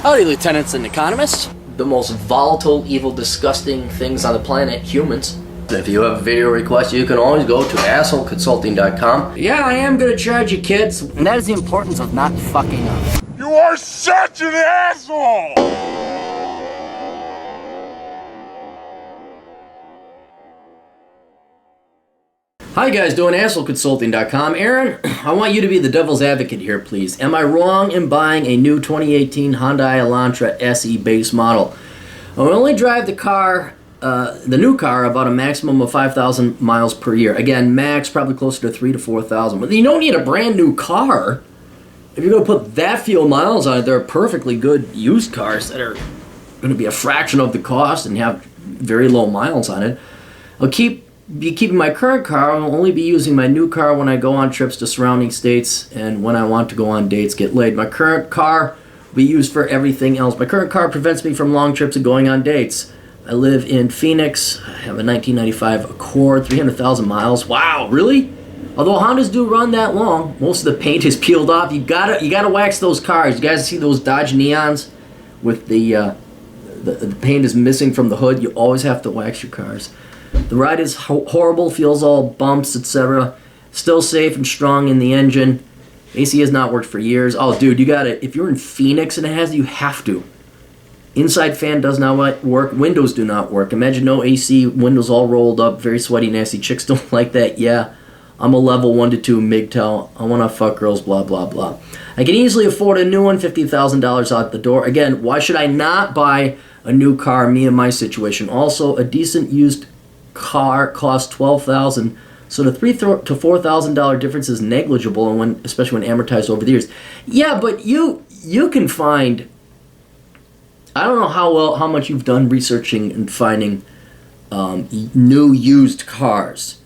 Howdy, lieutenants and economists. The most volatile, evil, disgusting things on the planet, humans. If you have a video request, you can always go to assholeconsulting.com. Yeah, I am gonna charge you, kids. And that is the importance of not fucking up. You are such an asshole! Hi guys, doing assholeconsulting.com. Aaron, I want you to be the devil's advocate here, please. Am I wrong in buying a new 2018 Hyundai Elantra SE base model? I will only drive the new car about a maximum of 5,000 miles per year. Again, max probably closer to 3,000 to 4,000. But you don't need a brand new car. If you're going to put that few miles on it, there are perfectly good used cars that are going to be a fraction of the cost and have very low miles on it. I'll be keeping my current car. I'll only be using my new car when I go on trips to surrounding states and when I want to go on dates, get laid. My current car will be used for everything else. My current car prevents me from long trips and going on dates. I live in Phoenix. I have a 1995 Accord, 300,000 miles. Wow, really? Although Hondas do run that long, most of the paint is peeled off. You gotta wax those cars. You guys see those Dodge Neons with the paint is missing from the hood? You always have to wax your cars. The ride is horrible, feels all bumps, etc. Still safe and strong in the engine. AC has not worked for years. Oh, dude, you gotta, if you're in Phoenix and it has, you have to. Inside fan does not work. Windows do not work. Imagine no AC, windows all rolled up, very sweaty, nasty. Chicks don't like that. Yeah, I'm a level 1 to 2 MGTOW. I want to fuck girls, blah, blah, blah. I can easily afford a new one, $50,000 out the door. Again, why should I not buy a new car, me and my situation? Also, a decent used car costs $12,000, so the $3,000 to $4,000 difference is negligible, and especially when amortized over the years. Yeah, but you can find. I don't know how much you've done researching and finding new used cars.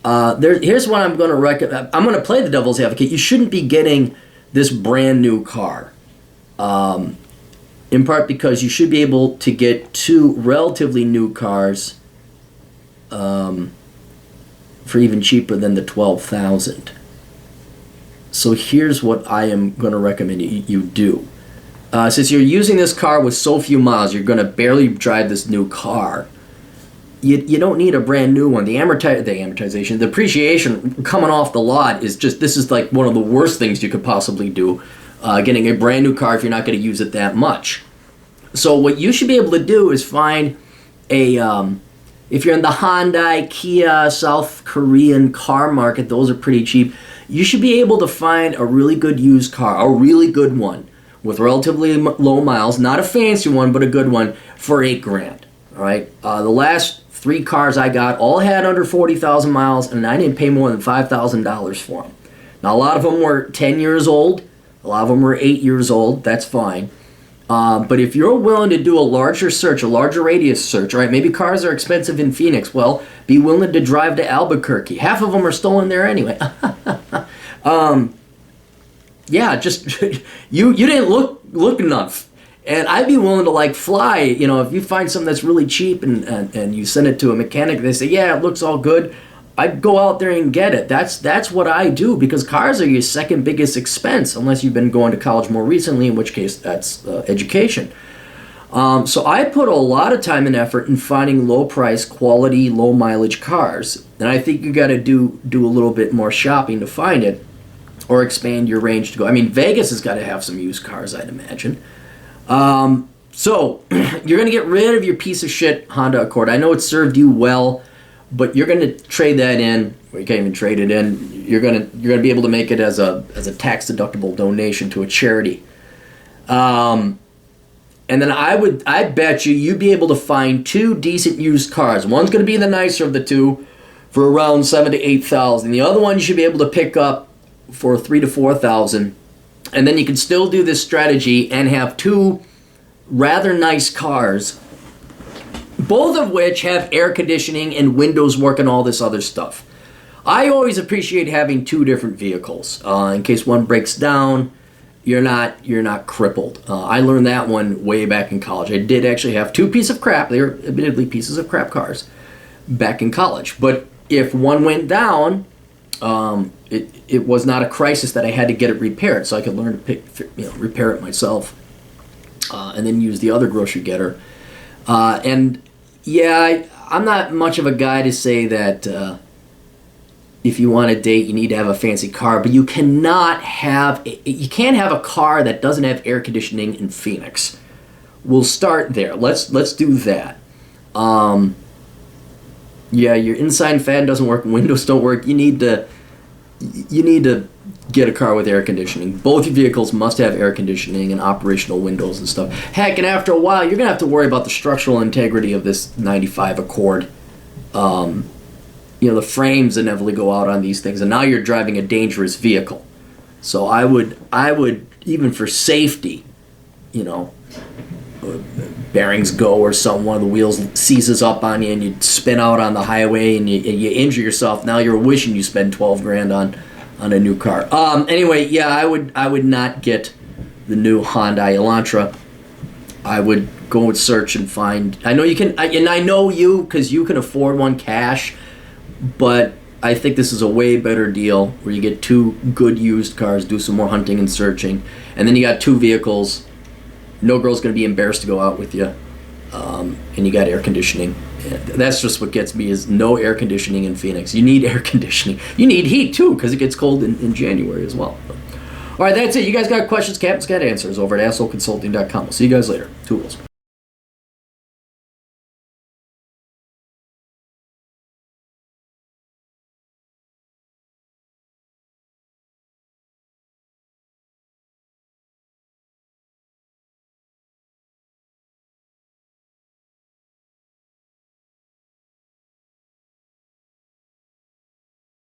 Here's what I'm going to recommend. I'm going to play the devil's advocate. You shouldn't be getting this brand new car, in part because you should be able to get two relatively new cars for even cheaper than the $12,000. So here's what I am going to recommend you do. Since you're using this car with so few miles, you're going to barely drive this new car. You don't need a brand new one. The amortization, the depreciation coming off the lot is just, this is like one of the worst things you could possibly do, getting a brand new car if you're not going to use it that much. So what you should be able to do is find if you're in the Hyundai, Kia, South Korean car market, those are pretty cheap. You should be able to find a really good used car, a really good one, with relatively low miles, not a fancy one, but a good one, for $8,000. All right. The last 3 cars I got all had under 40,000 miles, and I didn't pay more than $5,000 for them. Now, a lot of them were 10 years old. A lot of them were 8 years old. That's fine. But if you're willing to do a larger search, a larger radius search, right? Maybe cars are expensive in Phoenix. Well, be willing to drive to Albuquerque. Half of them are stolen there anyway. Yeah, just you didn't look enough. And I'd be willing to fly, if you find something that's really cheap and you send it to a mechanic, they say, yeah, it looks all good, I'd go out there and get it. That's what I do, because cars are your second biggest expense, unless you've been going to college more recently, in which case that's education. So I put a lot of time and effort in finding low price, quality, low mileage cars. And I think you got to do a little bit more shopping to find it, or expand your range to go. I mean, Vegas has got to have some used cars, I'd imagine. So you're going to get rid of your piece of shit Honda Accord. I know it served you well, but you're going to trade that in. Well, you can't even trade it in. You're going to be able to make it as a tax deductible donation to a charity. And then I bet you'd be able to find 2 decent used cars. One's going to be the nicer of the two for around $7,000 to $8,000. The other one you should be able to pick up for $3,000 to $4,000. And then you can still do this strategy and have 2 rather nice cars, both of which have air conditioning and windows work and all this other stuff. I always appreciate having 2 different vehicles. In case one breaks down, you're not crippled. I learned that one way back in college. I did actually have 2 pieces of crap. They were admittedly pieces of crap cars back in college. But if one went down, it was not a crisis that I had to get it repaired, so I could learn to repair it myself. and then use the other grocery getter. And yeah, I'm not much of a guy to say that if you want to date, you need to have a fancy car, but you can't have a car that doesn't have air conditioning in Phoenix. We'll start there. Let's do that. Yeah, your inside fan doesn't work, windows don't work. You need to get a car with air conditioning. Both your vehicles must have air conditioning and operational windows and stuff. Heck, and after a while, you're gonna have to worry about the structural integrity of this '95 Accord. The frames inevitably go out on these things, and now you're driving a dangerous vehicle. So I would even for safety, bearings go or something, one of the wheels seizes up on you and you spin out on the highway and you injure yourself. Now you're wishing you spend $12,000 on a new car. Anyway, yeah, I would not get the new Hyundai Elantra. I would go and search and find. I know you can, and I know you because you can afford one cash, but I think this is a way better deal where you get two good used cars, do some more hunting and searching, and then you got two vehicles. No girl's going to be embarrassed to go out with you, and you got air conditioning. That's just what gets me is no air conditioning in Phoenix. You need air conditioning. You need heat too because it gets cold in January as well. All right, that's it. You guys got questions? Captain's got answers over at assholeconsulting.com. We'll see you guys later. Toodles.